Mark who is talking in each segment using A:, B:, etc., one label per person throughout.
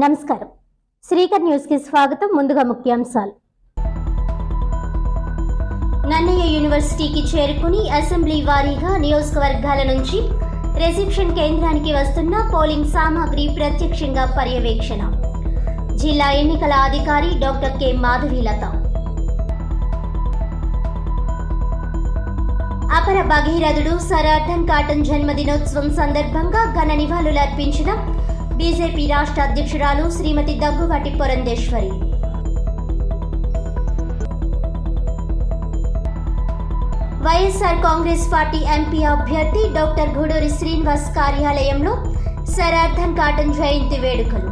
A: నమస్కారం. శ్రీకర్ న్యూస్ కి స్వాగతం. ముందుగా ముఖ్యాంశాలు. నన్నయ్య యూనివర్సిటీకి చేరుకుని అసెంబ్లీ వారీగా నియోజకవర్గాల నుంచి రిసెప్షన్ కేంద్రానికి వస్తున్న పోలింగ్ సామాగ్రి ప్రత్యక్షంగా పర్యవేక్షణ. జిల్లా ఎన్నికల అధికారి డాక్టర్ కె మాధవీలత. అపర భగీరథుడు సర్ అర్ధన్ కాటన్ జన్మదినోత్సవం సందర్భంగా ఘన నివాళులర్పించిన బీజేపీ రాష్ట్ర అధ్యక్షురాలు శ్రీమతి దగ్గుబాటి పురంధేశ్వరి. వైఎస్ఆర్ కాంగ్రెస్ పార్టీ ఎంపీ అభ్యర్థి డాక్టర్ గూడూరి శ్రీనివాస్ కార్యాలయంలో సర్ అర్ధన్ కాటన్ జయంతి వేడుకలు.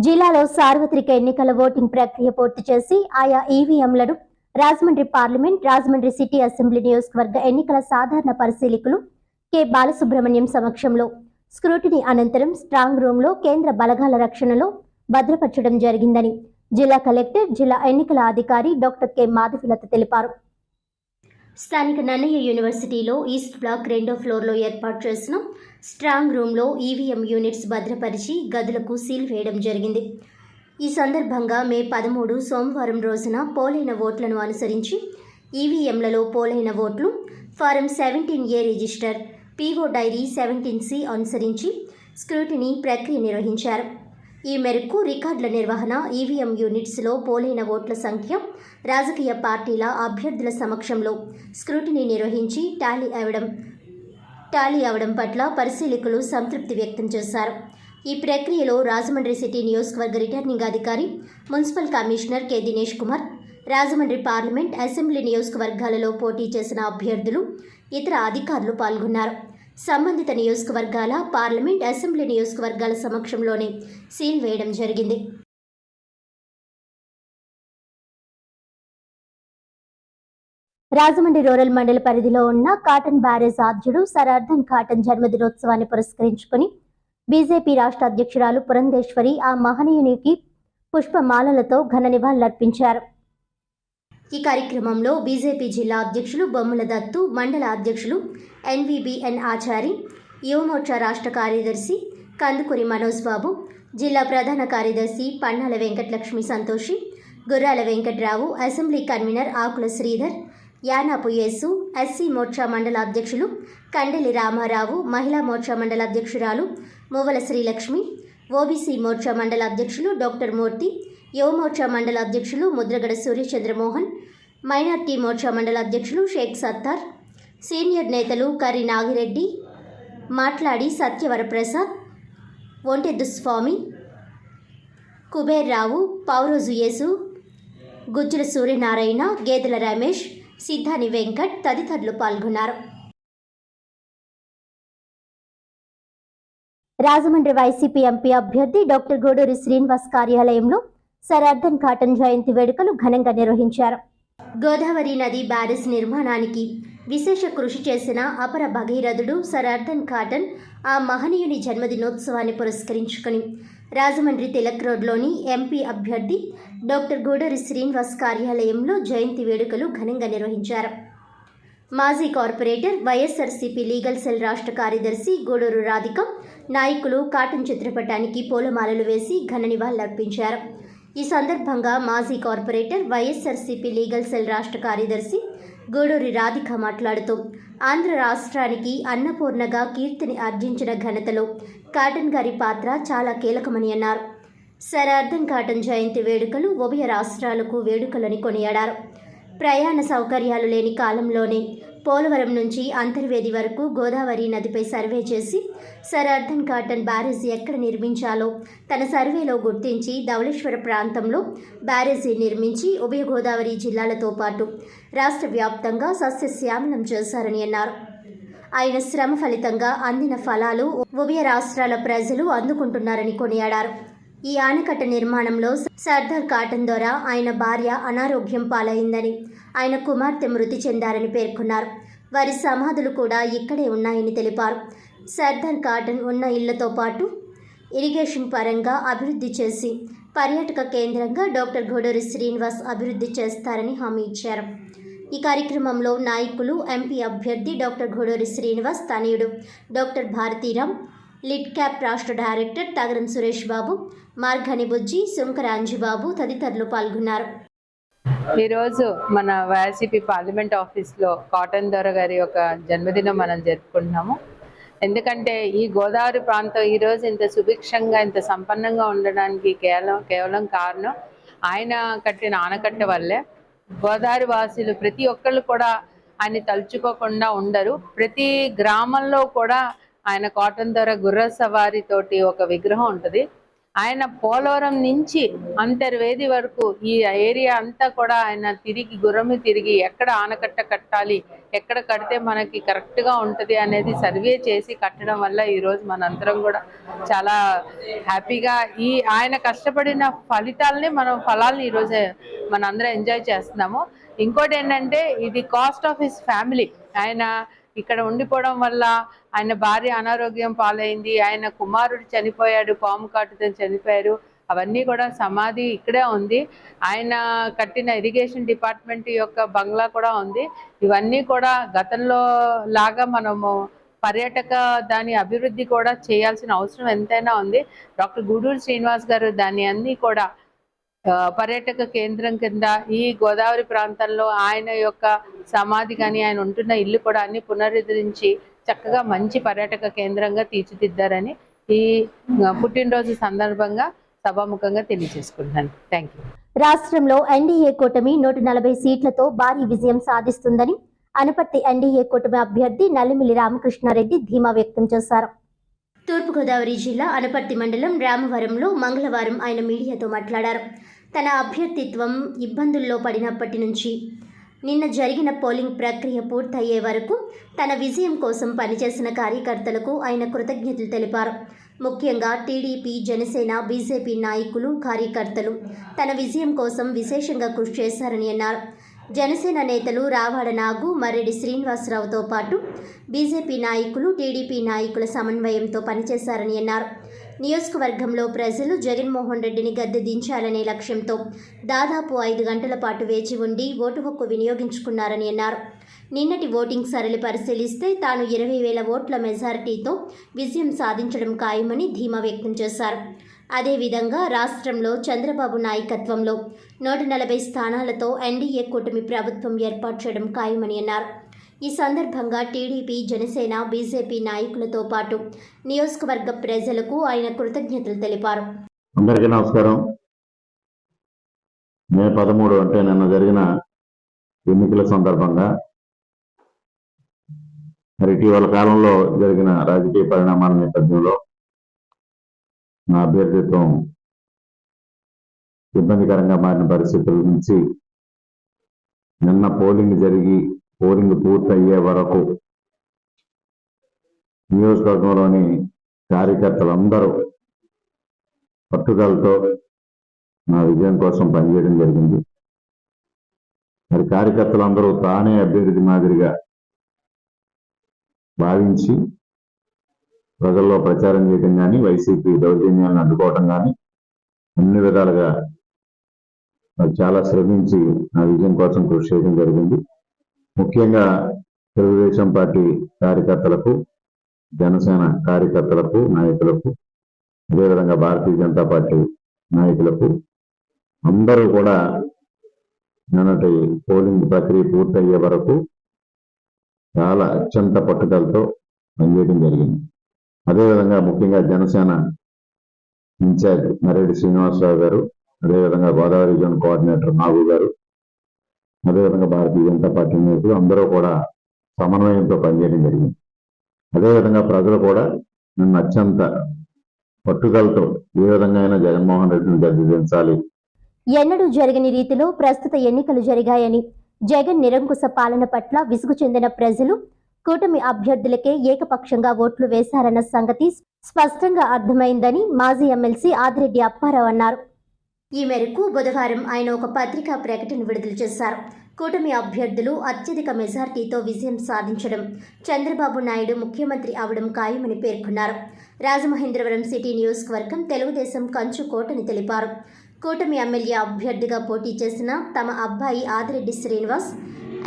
A: జిల్లాలో సార్వత్రిక ఎన్నికల ఓటింగ్ ప్రక్రియ పూర్తి చేసి ఆయా ఈవీఎంలను Rajahmundry parliament, Rajahmundry city assembly నియోజకవర్గ ఎన్నికల సాధారణ పరిశీలకులు కె బాలసుబ్రహ్మణ్యం సమక్షంలో స్క్రూటినీ అనంతరం స్ట్రాంగ్ రూమ్లో కేంద్ర బలగాల రక్షణలో భద్రపరచడం జరిగిందని జిల్లా కలెక్టర్, జిల్లా ఎన్నికల అధికారి డాక్టర్ కె మాధవీలత తెలిపారు. స్థానిక నన్నయ్య యూనివర్సిటీలో ఈస్ట్ బ్లాక్ 2వ ఫ్లోర్లో ఏర్పాటు చేసిన స్ట్రాంగ్ రూమ్లో ఈవీఎం యూనిట్స్ భద్రపరిచి గదులకు సీల్ వేయడం జరిగింది. ఈ సందర్భంగా మే 13 సోమవారం రోజున పోలైన ఓట్లను అనుసరించి ఈవీఎంలలో పోలైన ఓట్లు form 17A register, PO dairy 17C అనుసరించి స్క్రూటినీ ప్రక్రియ నిర్వహించారు. ఈ మేరకు రికార్డుల నిర్వహణ, ఈవీఎం యూనిట్స్లో పోలైన ఓట్ల సంఖ్య, రాజకీయ పార్టీల అభ్యర్థుల సమక్షంలో స్క్రూటినీ నిర్వహించి టాలీ అవడం పట్ల పరిశీలకులు సంతృప్తి వ్యక్తం చేశారు. ఈ ప్రక్రియలో రాజమండ్రి సిటీ నియోజకవర్గ రిటర్నింగ్ అధికారి, municipal commissioner K Dinesh Kumar, Rajahmundry parliament, assembly నియోజకవర్గాలలో పోటీ చేసిన అభ్యర్థులు, ఇతర అధికారులు పాల్గొన్నారు. సంబంధిత నియోజకవర్గాల, పార్లమెంట్, అసెంబ్లీ నియోజకవర్గాల సమక్షంలోనే సీల్ వేయడం జరిగింది. రాజమండ్రి రూరల్ మండల పరిధిలో ఉన్న కాటన్ బ్యారేజ్ ఆద్యుడు సర్ అర్ధన్ కాటన్ జన్మదినోత్సవాన్ని పురస్కరించుకుని బీజేపీ రాష్ట్ర అధ్యక్షురాలు పురంధేశ్వరి ఆ మహనీయునికి పుష్పమాలలతో ఘన నివాళులర్పించారు. ఈ కార్యక్రమంలో బీజేపీ జిల్లా అధ్యక్షులు బొమ్మల దత్తు, మండల అధ్యక్షులు ఎన్వీబీఎన్ ఆచారి, యువమోర్చా రాష్ట్ర కార్యదర్శి కందుకూరి మనోజ్ బాబు, జిల్లా ప్రధాన కార్యదర్శి పన్నాల వెంకటలక్ష్మి సంతోషి, గుర్రాల వెంకట్రావు, అసెంబ్లీ కన్వీనర్ ఆకుల శ్రీధర్, యానాపు యేసు, ఎస్సీ మోర్చా మండల అధ్యక్షులు కండెలి రామారావు, మహిళా మోర్చా మండల అధ్యక్షురాలు మువ్వల శ్రీలక్ష్మి, ఓబీసీ మోర్చా మండల అధ్యక్షులు డాక్టర్ మూర్తి, యువమోర్చా మండల అధ్యక్షులు ముద్రగడ సూర్యచంద్రమోహన్, మైనార్టీ మోర్చా మండల అధ్యక్షులు షేక్ సత్తార్, సీనియర్ నేతలు కర్రి నాగిరెడ్డి మాట్లాడి సత్యవరప్రసాద్, ఒంటెద్దు స్వామి, కుబేర్రావు, పౌరోజు యేసు, గుజ్జుల సూర్యనారాయణ, గేదెల రమేష్, సిద్ధాని వెంకట్ తదితరులు పాల్గొన్నారు. రాజమండ్రి వైసీపీ ఎంపీ అభ్యర్థి డాక్టర్ గూడూరి శ్రీనివాస్ కార్యాలయంలో సర్ అర్ధన్ కాటన్ జయంతి వేడుకలు ఘనంగా నిర్వహించారు. గోదావరి నది బ్యారేజ్ నిర్మాణానికి విశేష కృషి చేసిన అపర భగీరథుడు సర్ అర్ధన్ కాటన్ ఆ మహనీయుని జన్మదినోత్సవాన్ని పురస్కరించుకుని రాజమండ్రి తిలక్ రోడ్లోని ఎంపీ అభ్యర్థి డాక్టర్ గూడూరి శ్రీనివాస్ కార్యాలయంలో జయంతి వేడుకలు ఘనంగా నిర్వహించారు. మాజీ కార్పొరేటర్, వైఎస్ఆర్సీపీ లీగల్ సెల్ రాష్ట్ర కార్యదర్శి గూడూరు రాధిక, నాయకులు కాటన్ చిత్రపటానికి పూలమాలలు వేసి ఘన నివాళులర్పించారు. ఈ సందర్భంగా మాజీ కార్పొరేటర్, వైఎస్ఆర్సీపీ లీగల్ సెల్ రాష్ట్ర కార్యదర్శి గూడూరి రాధిక మాట్లాడుతూ ఆంధ్ర రాష్ట్రానికి అన్నపూర్ణగా కీర్తిని ఆర్జించిన ఘనతలో కాటన్ గారి పాత్ర చాలా కీలకమని అన్నారు. సర్ అర్ధన్ కాటన్ జయంతి వేడుకలు ఉభయ రాష్ట్రాలకు వేడుకలని కొనియాడారు. ప్రయాణ సౌకర్యాలు లేని కాలంలోనే పోలవరం నుంచి అంతర్వేది వరకు గోదావరి నదిపై సర్వే చేసి సర్ అర్ధన్ కాటన్ బ్యారేజీ ఎక్కడ నిర్మించాలో తన సర్వేలో గుర్తించి ధవళేశ్వర ప్రాంతంలో బ్యారేజీ నిర్మించి ఉభయ గోదావరి జిల్లాలతో పాటు రాష్ట్ర వ్యాప్తంగా సస్యశ్యామలం చేశారని అన్నారు. ఆయన శ్రమ ఫలితంగా అందిన ఫలాలు ఉభయ రాష్ట్రాల ప్రజలు అందుకుంటున్నారని కొనియాడారు. ఈ ఆనకట్ట నిర్మాణంలో సర్దార్ కాటన్ ద్వారా ఆయన భార్య అనారోగ్యం పాలైందని, ఆయన కుమార్తె మృతి చెందారని పేర్కొన్నారు. వారి సమాధులు కూడా ఇక్కడే ఉన్నాయని తెలిపారు. సర్దార్ కాటన్ ఉన్న ఇళ్లతో పాటు ఇరిగేషన్ పరంగా అభివృద్ధి చేసి పర్యాటక కేంద్రంగా డాక్టర్ గూడూరి శ్రీనివాస్ అభివృద్ధి చేస్తారని హామీ ఇచ్చారు. ఈ కార్యక్రమంలో నాయకులు, ఎంపీ అభ్యర్థి డాక్టర్ గూడూరి శ్రీనివాస్ తనయుడు డాక్టర్ భారతీరామ్, లిడ్ క్యాప్ రాష్ట్ర డైరెక్టర్ తగరం సురేష్ బాబు, మార్గని బుజ్జి, సుంకర అంజిబాబు తదితరులు పాల్గొన్నారు.
B: ఈరోజు మన వైఎస్ఆర్సీపీ పార్లమెంట్ ఆఫీస్లో కాటన్ దొర గారి యొక్క జన్మదినం మనం జరుపుకుంటున్నాము. ఎందుకంటే ఈ గోదావరి ప్రాంతం ఈరోజు ఇంత సుభిక్షంగా ఇంత సంపన్నంగా ఉండడానికి కేవలం కారణం ఆయన కట్టిన ఆనకట్ట వల్లే. గోదావరి వాసులు ప్రతి ఒక్కళ్ళు కూడా ఆయన తలుచుకోకుండా ఉండరు. ప్రతి గ్రామంలో కూడా ఆయన కాటన్ దొర గుర్ర సవారితోటి ఒక విగ్రహం ఉంటుంది. ఆయన పోలవరం నుంచి అంతర్వేది వరకు ఈ ఏరియా అంతా కూడా ఆయన గుర్రమి తిరిగి ఎక్కడ ఆనకట్ట కట్టాలి, ఎక్కడ కడితే మనకి కరెక్ట్గా ఉంటుంది అనేది సర్వే చేసి కట్టడం వల్ల ఈరోజు మనందరం కూడా చాలా హ్యాపీగా ఆయన కష్టపడిన ఫలాల్ని ఈరోజు మనందరం ఎంజాయ్ చేస్తున్నాము. ఇంకోటి ఏంటంటే ఇది కాస్ట్ ఆఫ్ హిస్ ఫ్యామిలీ. ఆయన ఇక్కడ ఉండిపోవడం వల్ల ఆయన భార్య అనారోగ్యం పాలైంది, ఆయన కుమారుడు చనిపోయాడు, పాము కాటుతో చనిపోయారు. అవన్నీ కూడా సమాధి ఇక్కడే ఉంది. ఆయన కట్టిన ఇరిగేషన్ డిపార్ట్మెంట్ యొక్క బంగ్లా కూడా ఉంది. ఇవన్నీ కూడా గతంలో లాగా మనము దాని అభివృద్ధి కూడా చేయాల్సిన అవసరం ఎంతైనా ఉంది. డాక్టర్ గూడూరు శ్రీనివాస్ గారు దాన్ని అన్నీ కూడా పర్యాటక కేంద్రం కింద ఈ గోదావరి ప్రాంతంలో ఆయన యొక్క సమాధి కానీ ఆయన ఉంటున్న ఇల్లు కూడా అన్ని పునరుద్ధరించి చక్కగా మంచి పర్యాటక కేంద్రంగా తీర్చిదిద్దారని ఈ పుట్టినరోజు సందర్భంగా సభాముఖంగా తెలియజేసుకుంటున్నాను. Thank you.
A: రాష్ట్రంలో ఎన్డీఏ కూటమి 140 సీట్లతో భారీ విజయం సాధిస్తుందని అనపర్తి ఎన్డీఏ కూటమి అభ్యర్థి నల్లిమిల్లి రామకృష్ణారెడ్డి ధీమా వ్యక్తం చేశారు. తూర్పుగోదావరి జిల్లా అనపర్తి మండలం రామవరంలో మంగళవారం ఆయన మీడియాతో మాట్లాడారు. తన అభ్యర్థిత్వం ఇబ్బందుల్లో పడినప్పటి నుంచి నిన్న జరిగిన పోలింగ్ ప్రక్రియ పూర్తయ్యే వరకు తన విజయం కోసం పనిచేసిన కార్యకర్తలకు ఆయన కృతజ్ఞతలు తెలిపారు. ముఖ్యంగా టీడీపీ, జనసేన, బీజేపీ నాయకులు, కార్యకర్తలు తన విజయం కోసం విశేషంగా కృషి చేశారని అన్నారు. జనసేన నేతలు రావాడ నాగు, మర్రెడ్డి శ్రీనివాసరావుతో పాటు బీజేపీ నాయకులు, టీడీపీ నాయకుల సమన్వయంతో పనిచేశారని అన్నారు. నియోజకవర్గంలో ప్రజలు జగన్మోహన్ రెడ్డిని గద్దె దించాలనే లక్ష్యంతో దాదాపు 5 గంటల పాటు వేచి ఉండి ఓటు హక్కు వినియోగించుకున్నారని అన్నారు. నిన్నటి ఓటింగ్ సరళి పరిశీలిస్తే తాను 20,000 ఓట్ల మెజారిటీతో విజయం సాధించడం ఖాయమని ధీమా వ్యక్తం చేశారు. అదేవిధంగా రాష్ట్రంలో చంద్రబాబు నాయకత్వంలో 140 స్థానాలతో ఎన్డీఏ కూటమి ప్రభుత్వం ఏర్పాటు చేయడం ఖాయమని అన్నారు. ఈ సందర్భంగా టీడీపీ, జనసేన, బీజేపీ నాయకులతో పాటు నియోజకవర్గ ప్రజలకు ఆయన కృతజ్ఞతలు తెలిపారు.
C: అందరికీ నమస్కారం. మే 13 అంటే నిన్న జరిగిన ఎన్నికల సందర్భంగా మరి ఇటీవల కాలంలో జరిగిన రాజకీయ పరిణామాల నేపథ్యంలో నా అభ్యర్థిత్వం ఇబ్బందికరంగా మారిన పరిస్థితుల నుంచి నిన్న పోలింగ్ పూర్తయ్యే వరకు నియోజకవర్గంలోని కార్యకర్తలందరూ పట్టుదలతో నా విజయం కోసం పనిచేయడం జరిగింది. మరి కార్యకర్తలందరూ తానే అభ్యర్థి మాదిరిగా భావించి ప్రజల్లో ప్రచారం చేయడం కానీ, వైసీపీ దౌర్జన్యాలను అడ్డుకోవడం కానీ అన్ని విధాలుగా చాలా శ్రమించి నా విజయం కోసం కృషి చేయడం జరిగింది. ముఖ్యంగా తెలుగుదేశం పార్టీ కార్యకర్తలకు, జనసేన కార్యకర్తలకు, నాయకులకు, అదేవిధంగా భారతీయ జనతా పార్టీ నాయకులకు అందరూ కూడా నిన్నటి పోలింగ్ ప్రక్రియ పూర్తయ్యే వరకు చాలా అత్యంత పట్టుదలతో పనిచేయడం జరిగింది. అదేవిధంగా ముఖ్యంగా జనసేన ఇన్ఛార్జ్ మర్రెడ్డి శ్రీనివాసరావు గారు, అదేవిధంగా గోదావరి జోన్ కోఆర్డినేటర్ నాగు గారు, అదేవిధంగా భారతీయ జనతా పార్టీ నాయకులు అందరూ కూడా సమన్వయంతో పనిచేయడం జరిగింది. అదేవిధంగా ప్రజలు కూడా నన్ను అత్యంత పట్టుదలతో ఏ విధంగా అయినా జగన్మోహన్ రెడ్డిని గద్దె దించాలి.
A: ఎన్నడూ జరగని రీతిలో ప్రస్తుత ఎన్నికలు జరిగాయని, జగన్ నిరంకుశ పాలన పట్ల విసుగు చెందిన ప్రజలు కూటమి అభ్యర్థులకే ఏకపక్షంగా ఓట్లు వేశారన్న సంగతి స్పష్టంగా అర్థమైందని మాజీ ఎమ్మెల్సీ ఆదిరెడ్డి అప్పారావు అన్నారు. ఈ మేరకు బుధవారం ఆయన ఒక పత్రికా ప్రకటన విడుదల చేశారు. కూటమి అభ్యర్థులు అత్యధిక మెజార్టీతో విజయం సాధించడం, చంద్రబాబు నాయుడు ముఖ్యమంత్రి అవడం ఖాయమని పేర్కొన్నారు. రాజమహేంద్రవరం సిటీ నియోజకవర్గం తెలుగుదేశం కంచుకోటని తెలిపారు. కూటమి ఎమ్మెల్యే అభ్యర్థిగా పోటీ చేసిన తమ అబ్బాయి ఆదిరెడ్డి శ్రీనివాస్,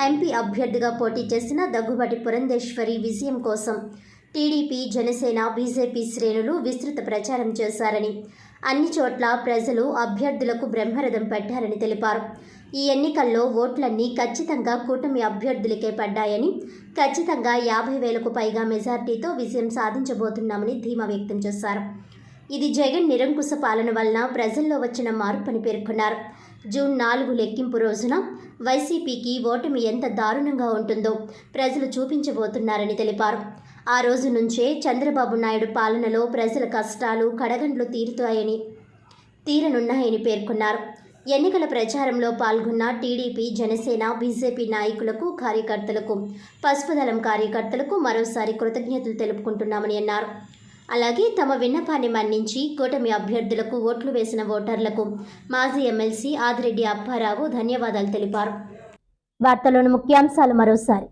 A: ఎంపీ అభ్యర్థిగా పోటీ చేసిన దగ్గుబాటి పురంధేశ్వరి విజయం కోసం టీడీపీ, జనసేన, బీజేపీ శ్రేణులు విస్తృత ప్రచారం చేశారని, అన్ని చోట్ల ప్రజలు అభ్యర్థులకు బ్రహ్మరథం పట్టారని తెలిపారు. ఈ ఎన్నికల్లో ఓట్లన్నీ ఖచ్చితంగా కూటమి అభ్యర్థులకే పడ్డాయని, ఖచ్చితంగా 50,000కు పైగా మెజార్టీతో విజయం సాధించబోతున్నామని ధీమా వ్యక్తం చేశారు. ఇది జగన్ నిరంకుశ పాలన వలన ప్రజల్లో వచ్చిన మార్పని పేర్కొన్నారు. జూన్ 4 లెక్కింపు రోజున వైసీపీకి ఓటమి ఎంత దారుణంగా ఉంటుందో ప్రజలు చూపించబోతున్నారని తెలిపారు. ఆ రోజు నుంచే చంద్రబాబు నాయుడు పాలనలో ప్రజల కష్టాలు కడగండ్లు తీరనున్నాయని పేర్కొన్నారు. ఎన్నికల ప్రచారంలో పాల్గొన్న టీడీపీ, జనసేన, బీజేపీ నాయకులకు, కార్యకర్తలకు, పసుపుదళం కార్యకర్తలకు మరోసారి కృతజ్ఞతలు తెలుపుకుంటున్నామని అన్నారు. అలాగే తమ విన్నపాన్ని మన్నించి కూటమి అభ్యర్థులకు ఓట్లు వేసిన ఓటర్లకు మాజీ ఎమ్మెల్సీ ఆదిరెడ్డి అప్పారావు ధన్యవాదాలు తెలిపారు. వార్తలోని ముఖ్యాంశాలు మరోసారి.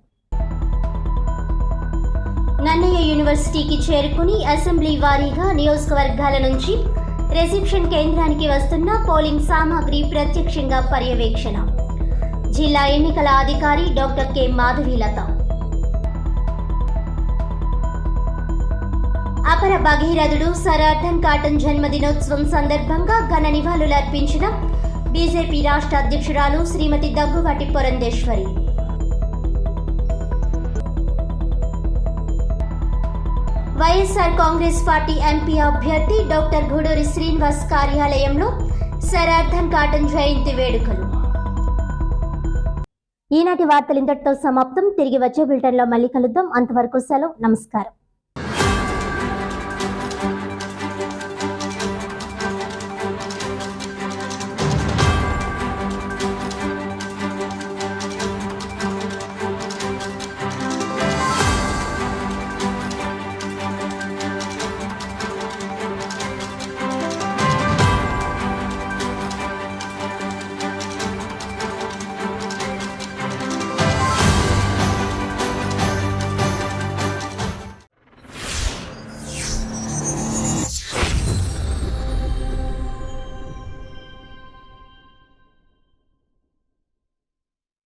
A: నన్నయ్య యూనివర్సిటీకి చేరుకుని అసెంబ్లీ వారీగా నియోజకవర్గాల నుంచి రిసెప్షన్ కేంద్రానికి వస్తున్న పోలింగ్ సామాగ్రి ప్రత్యక్షంగా పర్యవేక్షణ. జిల్లా ఎన్నికల అధికారి డాక్టర్ కె మాధవీలత. అపర భగీరథుడు సర్ అర్థన్ కాటన్ జన్మదినోత్సవం సందర్భంగా ఘన నివాళులర్పించిన బీజేపీ రాష్ట్ర అధ్యక్షురాలు శ్రీమతి దగ్గుబాటి పురంధేశ్వరి. వైఎస్ఆర్ కాంగ్రెస్ పార్టీ ఎంపీ అభ్యర్థి డాక్టర్ గూడూరి శ్రీనివాస్ కార్యాలయంలో సర్ అర్థన్ కాటన్ జయంతి వేడుకలు. ఈనాటి వార్తలు ఇంతటితో సమాప్తం. తిరిగి వచ్చే బులెటిన్లో మళ్ళీ కలుద్దాం. అంతవరకు సెలవు. నమస్కారం.